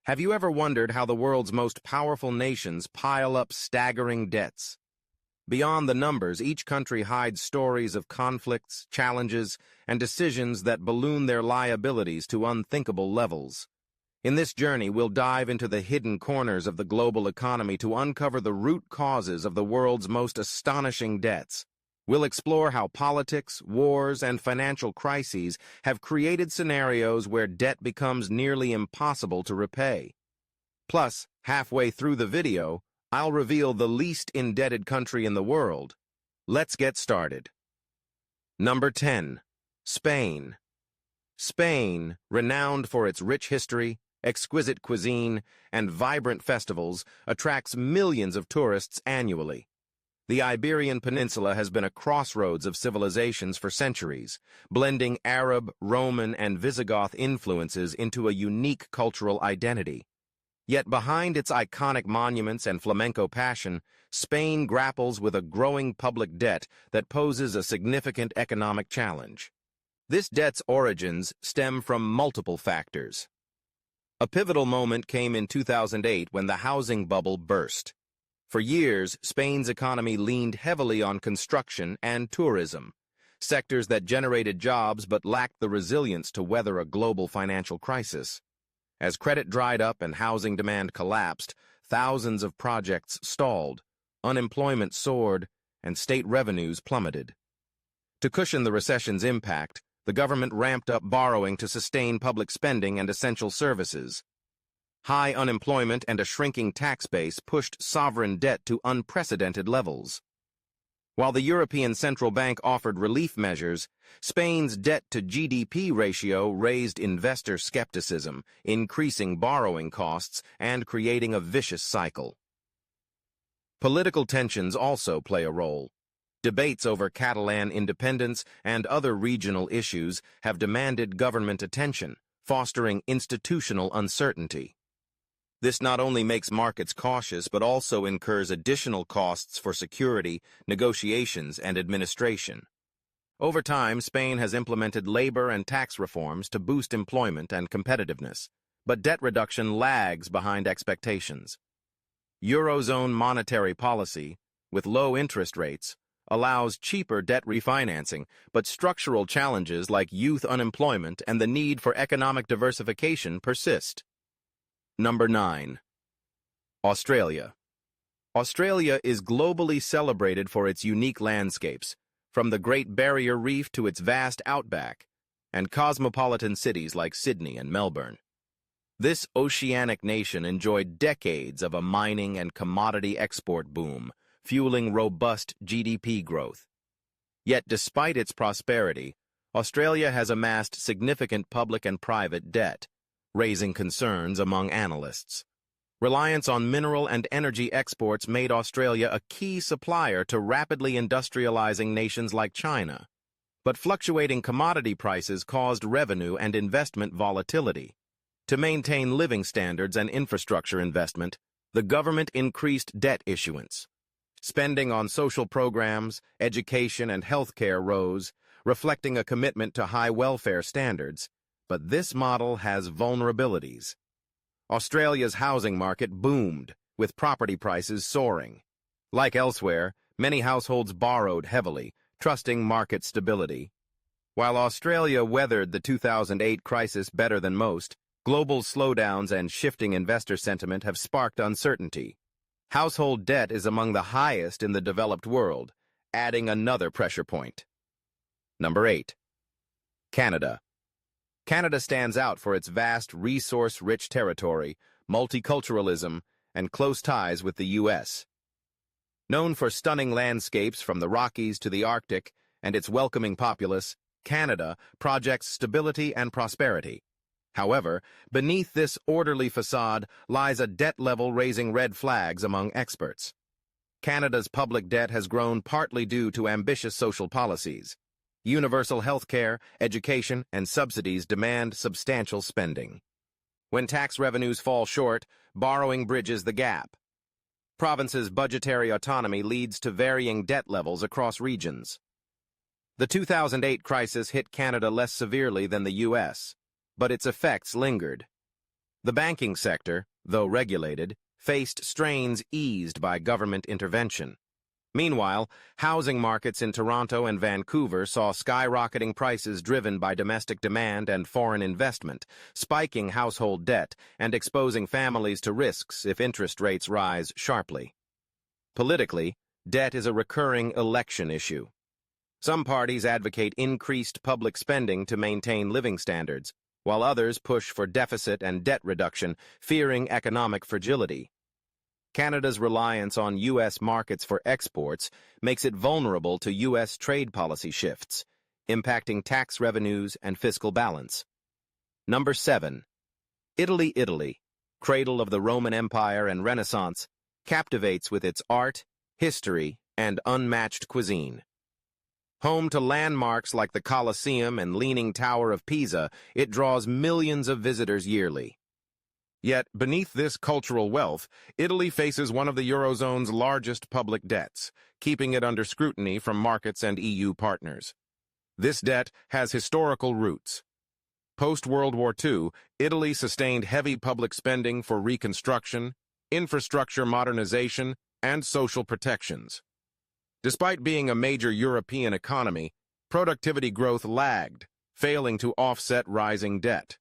Have you ever wondered how the world's most powerful nations pile up staggering debts? Beyond the numbers, each country hides stories of conflicts, challenges, and decisions that balloon their liabilities to unthinkable levels. In this journey, we'll dive into the hidden corners of the global economy to uncover the root causes of the world's most astonishing debts. We'll explore how politics, wars, and financial crises have created scenarios where debt becomes nearly impossible to repay. Plus, halfway through the video, I'll reveal the least indebted country in the world. Let's get started. Number 10. Spain. Spain, renowned for its rich history, exquisite cuisine, and vibrant festivals, attracts millions of tourists annually. The Iberian Peninsula has been a crossroads of civilizations for centuries, blending Arab, Roman, and Visigoth influences into a unique cultural identity. Yet behind its iconic monuments and flamenco passion, Spain grapples with a growing public debt that poses a significant economic challenge. This debt's origins stem from multiple factors. A pivotal moment came in 2008 when the housing bubble burst. For years, Spain's economy leaned heavily on construction and tourism, sectors that generated jobs but lacked the resilience to weather a global financial crisis. As credit dried up and housing demand collapsed, thousands of projects stalled, unemployment soared, and state revenues plummeted. To cushion the recession's impact, the government ramped up borrowing to sustain public spending and essential services. High unemployment and a shrinking tax base pushed sovereign debt to unprecedented levels. While the European Central Bank offered relief measures, Spain's debt-to-GDP ratio raised investor skepticism, increasing borrowing costs and creating a vicious cycle. Political tensions also play a role. Debates over Catalan independence and other regional issues have demanded government attention, fostering institutional uncertainty. This not only makes markets cautious but also incurs additional costs for security, negotiations, and administration. Over time, Spain has implemented labor and tax reforms to boost employment and competitiveness, but debt reduction lags behind expectations. Eurozone monetary policy, with low interest rates, allows cheaper debt refinancing, but structural challenges like youth unemployment and the need for economic diversification persist. Number 9. Australia. Australia is globally celebrated for its unique landscapes, from the Great Barrier Reef to its vast outback, and cosmopolitan cities like Sydney and Melbourne. This oceanic nation enjoyed decades of a mining and commodity export boom, fueling robust GDP growth. Yet despite its prosperity, Australia has amassed significant public and private debt, raising concerns among analysts. Reliance on mineral and energy exports made Australia a key supplier to rapidly industrializing nations like China. But fluctuating commodity prices caused revenue and investment volatility. To maintain living standards and infrastructure investment, the government increased debt issuance. Spending on social programs, education, and healthcare rose, reflecting a commitment to high welfare standards. But this model has vulnerabilities. Australia's housing market boomed, with property prices soaring. Like elsewhere, many households borrowed heavily, trusting market stability. While Australia weathered the 2008 crisis better than most, global slowdowns and shifting investor sentiment have sparked uncertainty. Household debt is among the highest in the developed world, adding another pressure point. Number 8. Canada. Canada stands out for its vast, resource-rich territory, multiculturalism, and close ties with the U.S. Known for stunning landscapes from the Rockies to the Arctic and its welcoming populace, Canada projects stability and prosperity. However, beneath this orderly facade lies a debt level raising red flags among experts. Canada's public debt has grown partly due to ambitious social policies. Universal health care, education, and subsidies demand substantial spending. When tax revenues fall short, borrowing bridges the gap. Provinces' budgetary autonomy leads to varying debt levels across regions. The 2008 crisis hit Canada less severely than the U.S., but its effects lingered. The banking sector, though regulated, faced strains eased by government intervention. Meanwhile, housing markets in Toronto and Vancouver saw skyrocketing prices driven by domestic demand and foreign investment, spiking household debt and exposing families to risks if interest rates rise sharply. Politically, debt is a recurring election issue. Some parties advocate increased public spending to maintain living standards, while others push for deficit and debt reduction, fearing economic fragility. Canada's reliance on U.S. markets for exports makes it vulnerable to U.S. trade policy shifts, impacting tax revenues and fiscal balance. Number 7. Italy. Italy, cradle of the Roman Empire and Renaissance, captivates with its art, history, and unmatched cuisine. Home to landmarks like the Colosseum and Leaning Tower of Pisa, it draws millions of visitors yearly. Yet, beneath this cultural wealth, Italy faces one of the Eurozone's largest public debts, keeping it under scrutiny from markets and EU partners. This debt has historical roots. Post-World War II, Italy sustained heavy public spending for reconstruction, infrastructure modernization, and social protections. Despite being a major European economy, productivity growth lagged, failing to offset rising debt.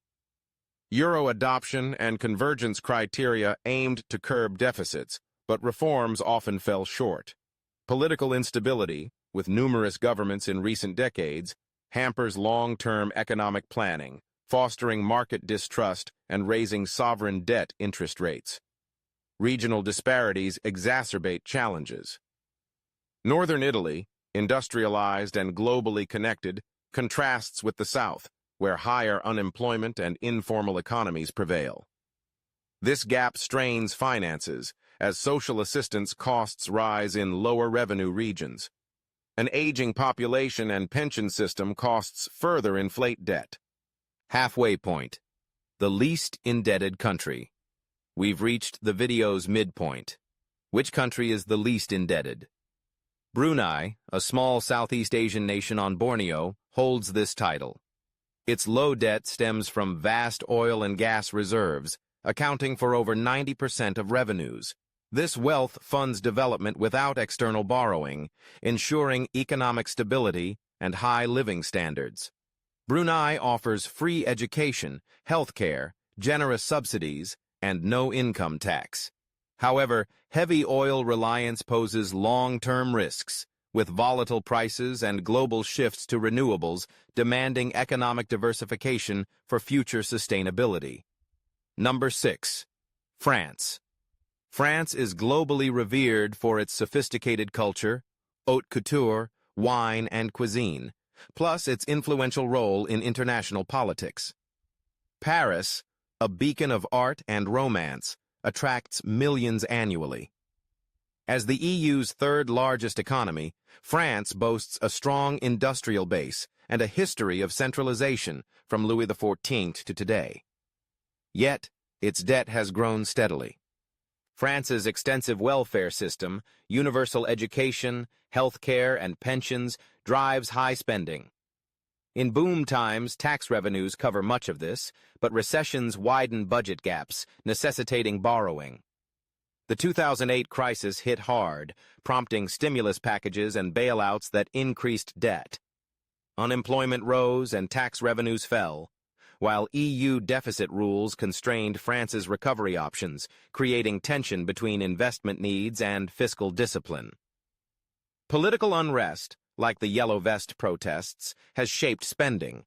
Euro adoption and convergence criteria aimed to curb deficits, but reforms often fell short. Political instability, with numerous governments in recent decades, hampers long-term economic planning, fostering market distrust and raising sovereign debt interest rates. Regional disparities exacerbate challenges. Northern Italy, industrialized and globally connected, contrasts with the South, where higher unemployment and informal economies prevail. This gap strains finances, as social assistance costs rise in lower revenue regions. An aging population and pension system costs further inflate debt. Halfway point. The least indebted country. We've reached the video's midpoint. Which country is the least indebted? Brunei, a small Southeast Asian nation on Borneo, holds this title. Its low debt stems from vast oil and gas reserves, accounting for over 90% of revenues. This wealth funds development without external borrowing, ensuring economic stability and high living standards. Brunei offers free education, healthcare, generous subsidies, and no income tax. However, heavy oil reliance poses long-term risks, with volatile prices and global shifts to renewables demanding economic diversification for future sustainability. Number 6. France. France is globally revered for its sophisticated culture, haute couture, wine, and cuisine, plus its influential role in international politics. Paris, a beacon of art and romance, attracts millions annually. As the EU's third-largest economy, France boasts a strong industrial base and a history of centralization from Louis XIV to today. Yet, its debt has grown steadily. France's extensive welfare system, universal education, health care, and pensions drives high spending. In boom times, tax revenues cover much of this, but recessions widen budget gaps, necessitating borrowing. The 2008 crisis hit hard, prompting stimulus packages and bailouts that increased debt. Unemployment rose and tax revenues fell, while EU deficit rules constrained France's recovery options, creating tension between investment needs and fiscal discipline. Political unrest, like the Yellow Vest protests, has shaped spending.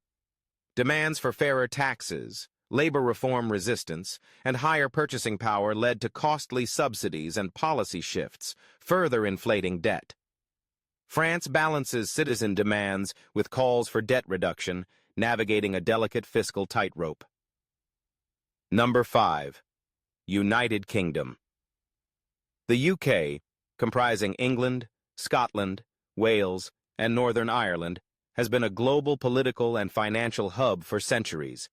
Demands for fairer taxes, labor reform resistance, and higher purchasing power led to costly subsidies and policy shifts, further inflating debt. France balances citizen demands with calls for debt reduction, navigating a delicate fiscal tightrope. Number 5. United Kingdom. The UK, comprising England, Scotland, Wales, and Northern Ireland, has been a global political and financial hub for centuries.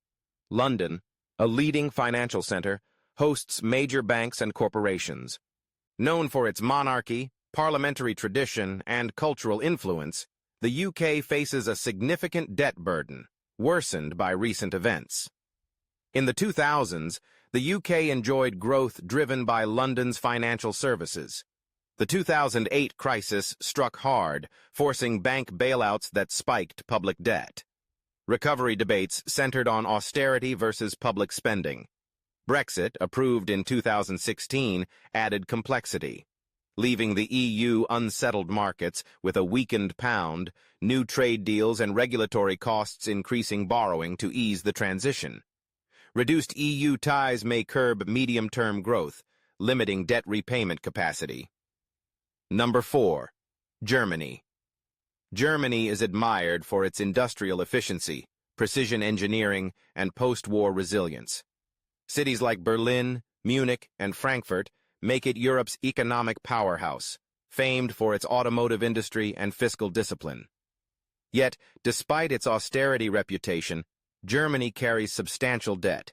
London, a leading financial center, hosts major banks and corporations. Known for its monarchy, parliamentary tradition, and cultural influence, the UK faces a significant debt burden, worsened by recent events. In the 2000s, The UK enjoyed growth driven by London's financial services. The 2008 crisis struck hard, forcing bank bailouts that spiked public debt. Recovery debates centered on austerity versus public spending. Brexit, approved in 2016, added complexity. Leaving the EU unsettled markets with a weakened pound, new trade deals and regulatory costs increasing borrowing to ease the transition. Reduced EU ties may curb medium-term growth, limiting debt repayment capacity. Number 4. Germany. Germany is admired for its industrial efficiency, precision engineering, and post-war resilience. Cities like Berlin, Munich, and Frankfurt make it Europe's economic powerhouse, famed for its automotive industry and fiscal discipline. Yet, despite its austerity reputation, Germany carries substantial debt.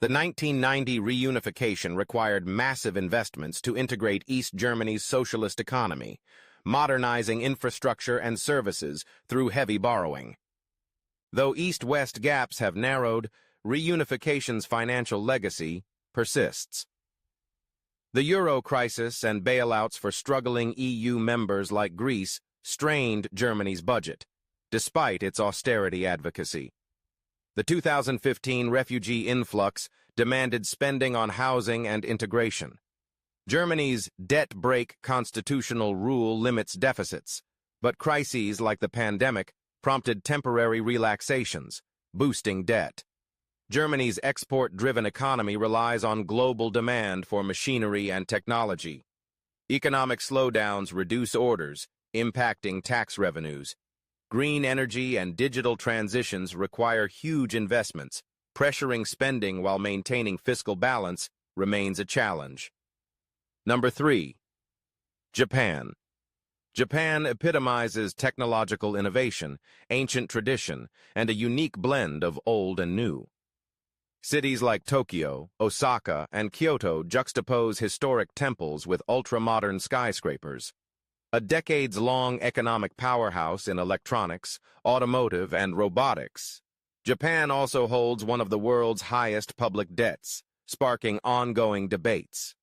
The 1990 reunification required massive investments to integrate East Germany's socialist economy, modernizing infrastructure and services through heavy borrowing. Though East-West gaps have narrowed, reunification's financial legacy persists. The euro crisis and bailouts for struggling EU members like Greece strained Germany's budget, despite its austerity advocacy. The 2015 refugee influx demanded spending on housing and integration. Germany's debt-break constitutional rule limits deficits, but crises like the pandemic prompted temporary relaxations, boosting debt. Germany's export-driven economy relies on global demand for machinery and technology. Economic slowdowns reduce orders, impacting tax revenues. Green energy and digital transitions require huge investments. Pressuring spending while maintaining fiscal balance remains a challenge. Number 3. Japan. Japan epitomizes technological innovation, ancient tradition, and a unique blend of old and new. Cities like Tokyo, Osaka, and Kyoto juxtapose historic temples with ultra-modern skyscrapers. A decades-long economic powerhouse in electronics, automotive, and robotics, Japan also holds one of the world's highest public debts, sparking ongoing debates.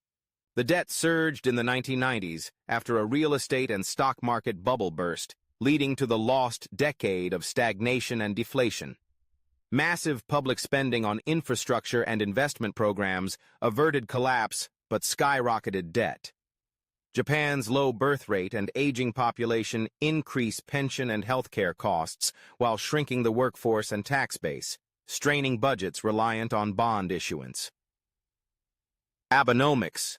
The debt surged in the 1990s after a real estate and stock market bubble burst, leading to the lost decade of stagnation and deflation. Massive public spending on infrastructure and investment programs averted collapse but skyrocketed debt. Japan's low birth rate and aging population increase pension and healthcare costs while shrinking the workforce and tax base, straining budgets reliant on bond issuance. Abenomics,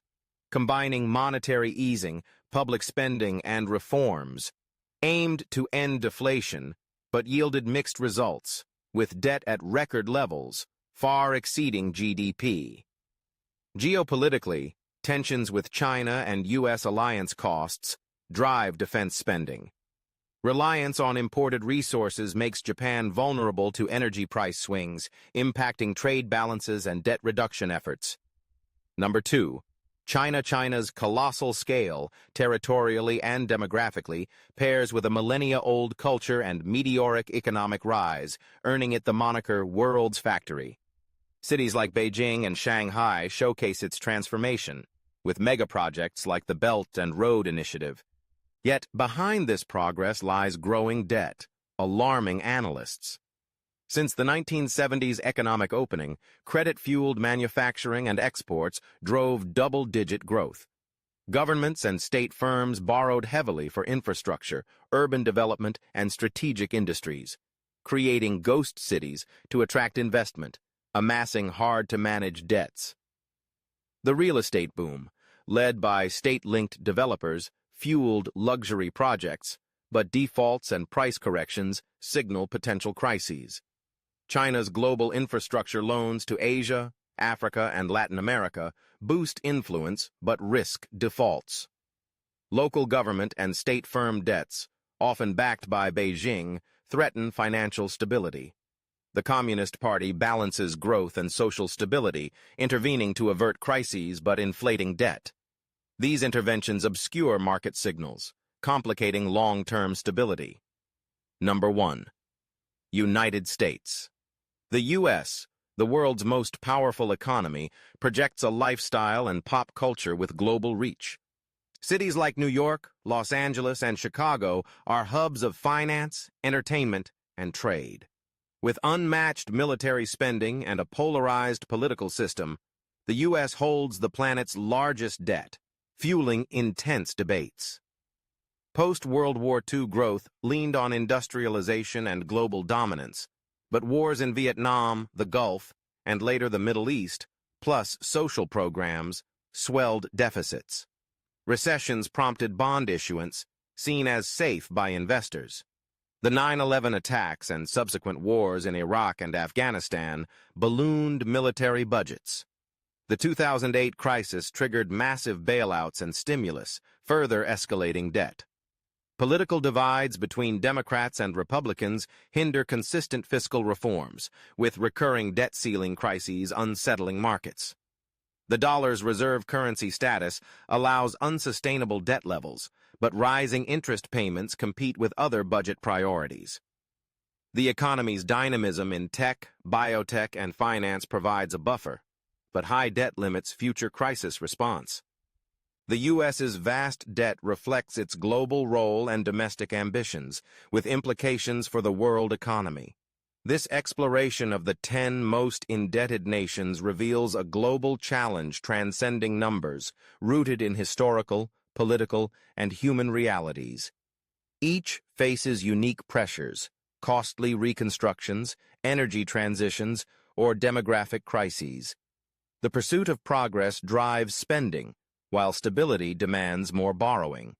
combining monetary easing, public spending, and reforms, aimed to end deflation but yielded mixed results, with debt at record levels, far exceeding GDP. Geopolitically, tensions with China and U.S. alliance costs drive defense spending. Reliance on imported resources makes Japan vulnerable to energy price swings, impacting trade balances and debt reduction efforts. Number 2. China's colossal scale, territorially and demographically, pairs with a millennia-old culture and meteoric economic rise, earning it the moniker World's Factory. Cities like Beijing and Shanghai showcase its transformation, with megaprojects like the Belt and Road Initiative. Yet behind this progress lies growing debt, alarming analysts. Since the 1970s economic opening, credit-fueled manufacturing and exports drove double-digit growth. Governments and state firms borrowed heavily for infrastructure, urban development, and strategic industries, creating ghost cities to attract investment, amassing hard-to-manage debts. The real estate boom, led by state-linked developers, fueled luxury projects, but defaults and price corrections signal potential crises. China's global infrastructure loans to Asia, Africa, and Latin America boost influence but risk defaults. Local government and state firm debts, often backed by Beijing, threaten financial stability. The Communist Party balances growth and social stability, intervening to avert crises but inflating debt. These interventions obscure market signals, complicating long-term stability. Number 1. United States. The U.S., The world's most powerful economy projects a lifestyle and pop culture with global reach. Cities like New York, Los Angeles, and Chicago are hubs of finance, entertainment, and trade. With unmatched military spending and a polarized political system, the U.S. holds the planet's largest debt, fueling intense debates. Post-World War II growth leaned on industrialization and global dominance, but wars in Vietnam, the Gulf, and later the Middle East, plus social programs, swelled deficits. Recessions prompted bond issuance, seen as safe by investors. The 9/11 attacks and subsequent wars in Iraq and Afghanistan ballooned military budgets. The 2008 crisis triggered massive bailouts and stimulus, further escalating debt. Political divides between Democrats and Republicans hinder consistent fiscal reforms, with recurring debt ceiling crises unsettling markets. The dollar's reserve currency status allows unsustainable debt levels, but rising interest payments compete with other budget priorities. The economy's dynamism in tech, biotech, and finance provides a buffer, but high debt limits future crisis response. The U.S.'s vast debt reflects its global role and domestic ambitions, with implications for the world economy. This exploration of the 10 most indebted nations reveals a global challenge transcending numbers, rooted in historical, political, and human realities. Each faces unique pressures, costly reconstructions, energy transitions, or demographic crises. The pursuit of progress drives spending, while stability demands more borrowing.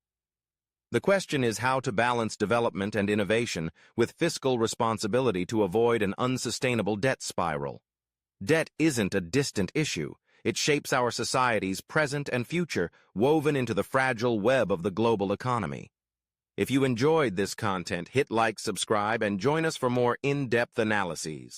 The question is how to balance development and innovation with fiscal responsibility to avoid an unsustainable debt spiral. Debt isn't a distant issue. It shapes our society's present and future, woven into the fragile web of the global economy. If you enjoyed this content, hit like, subscribe, and join us for more in-depth analyses.